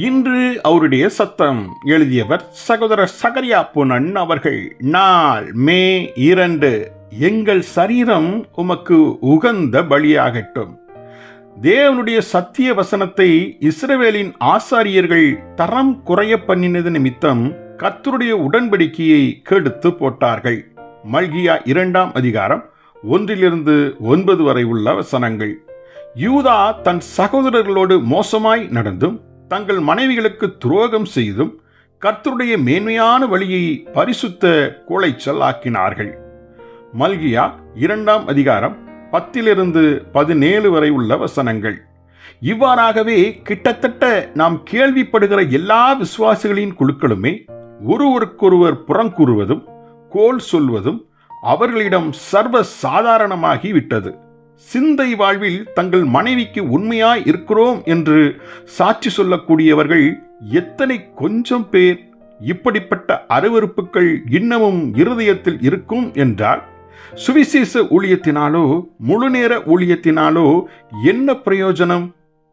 இன்று அவருடைய சத்தம். எழுதியவர் சகோதரர் சகரியா பொன்னன் அவர்கள். நாள் மே 2. எங்கள் சரீரம் உமக்கு உகந்த பலியாகட்டும். தேவனுடைய சத்திய வசனத்தை இஸ்ரவேலின் ஆசாரியர்கள் தரம் குறைய பண்ணினது நிமித்தம் கர்த்தருடைய உடன்படிக்கையை கெடுத்து போட்டார்கள். மல்கியா 2 அதிகாரம் 1-9 வரை உள்ள வசனங்கள். யூதா தன் சகோதரர்களோடு மோசமாய் நடந்தும் தங்கள் மனைவிகளுக்கு துரோகம் செய்தும் கர்த்தருடைய மேன்மையான வழியை பரிசுத்த கோளைச்சல் ஆக்கினார்கள். மல்கியா 2 அதிகாரம் 10-17 வரை உள்ள வசனங்கள். இவ்வாறாகவே கிட்டத்தட்ட நாம் கேள்விப்படுகிற எல்லா விசுவாசிகளின் குழுக்களுமே ஒருவருக்கொருவர் புறங்கூறுவதும் கோல் சொல்வதும் அவர்களிடம் சர்வ சாதாரணமாகி விட்டது. சிந்தை வாழ்வில் தங்கள் மனைவிக்கு உண்மையாய் இருக்கிறோம் என்று சாட்சி சொல்லக்கூடியவர்கள் எத்தனை கொஞ்சம் பேர். இப்படிப்பட்ட அருவருப்புகள் இன்னமும் இருதயத்தில் இருக்கும் என்றால் சுவிசேஷ ஊழியத்தினாலோ முழுநேர ஊழியத்தினாலோ என்ன பிரயோஜனம்?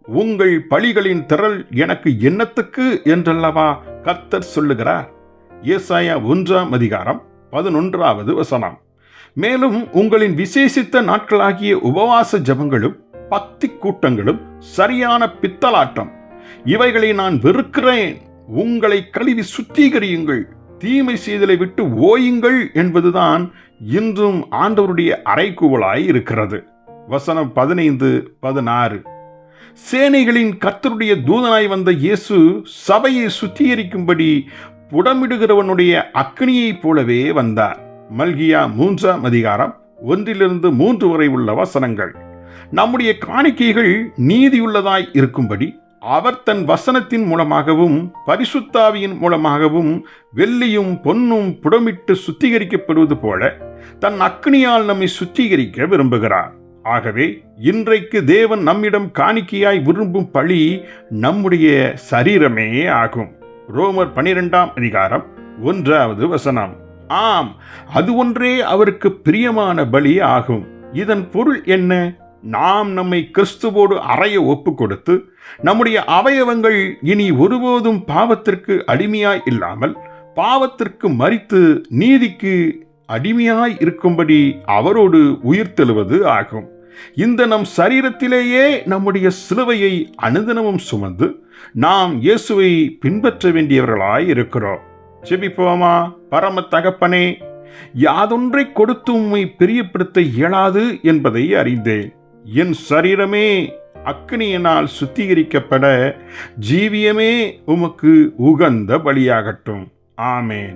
உங்கள் பலிகளின் திரள் எனக்கு என்னத்துக்கு என்றல்லவா கர்த்தர் சொல்லுகிறார். ஏசாயா 1 அதிகாரம் 11 வசனம். மேலும் உங்களின் விசேஷித்த நாட்களாகிய உபவாச ஜபங்களும் பக்தி கூட்டங்களும் சரியான பித்தலாட்டம், இவைகளை நான் வெறுக்கிறேன். உங்களை கழுவி சுத்திகரியுங்கள், தீமை செய்தலை விட்டு ஓயுங்கள் என்பதுதான் இன்றும் ஆண்டவருடைய அறைகூவலாய் இருக்கிறது. வசனம் 15-16. சேனைகளின் கர்த்தருடைய தூதனாய் வந்த இயேசு சபையை சுத்திகரிக்கும்படி புடமிடுகிறவனுடைய அக்கினியைப் போலவே வந்தார். மல்கியா 3 அதிகாரம் 1-3 வரை உள்ள வசனங்கள். நம்முடைய காணிக்கைகள் நீதியுள்ளதாய் இருக்கும்படி அவர் தன் வசனத்தின் மூலமாகவும் பரிசுத்தாவியின் மூலமாகவும் வெள்ளியும் பொன்னும் புடமிட்டு சுத்திகரிக்கப்படுவது போல தன் அக்கினியால் நம்மை சுத்திகரிக்க விரும்புகிறார். ஆகவே இன்றைக்கு தேவன் நம்மிடம் காணிக்கையாய் விரும்பும் பலி நம்முடைய சரீரமே ஆகும். ரோமர் 12 அதிகாரம் 1 வசனம். ஆம், அது ஒன்றே அவருக்கு பிரியமான பலி ஆகும். இதன் பொருள் என்ன? நாம் நம்மை கிறிஸ்துவோடு அறைய ஒப்பு கொடுத்து நம்முடைய அவயவங்கள் இனி ஒருபோதும் பாவத்திற்கு அடிமையாய் இல்லாமல் பாவத்திற்கு மரித்து நீதிக்கு அடிமையாய் இருக்கும்படி அவரோடு உயிர்த்தெழுவது ஆகும். இந்த நம் சரீரத்திலேயே நம்முடைய சிலுவையை அனுதினமும் சுமந்து நாம் இயேசுவை பின்பற்ற வேண்டியவர்களாய் இருக்கிறோம். செபிப்போமா. பரம தகப்பனே, யாதொன்றை கொடுத்து உம்மை பிரியப்படுத்த இயலாது என்பதை அறிந்தேன். என் சரீரமே அக்கினியினால் சுத்திகரிக்கப்பட ஜீவியமே உமக்கு உகந்த பலியாகட்டும். ஆமேன்.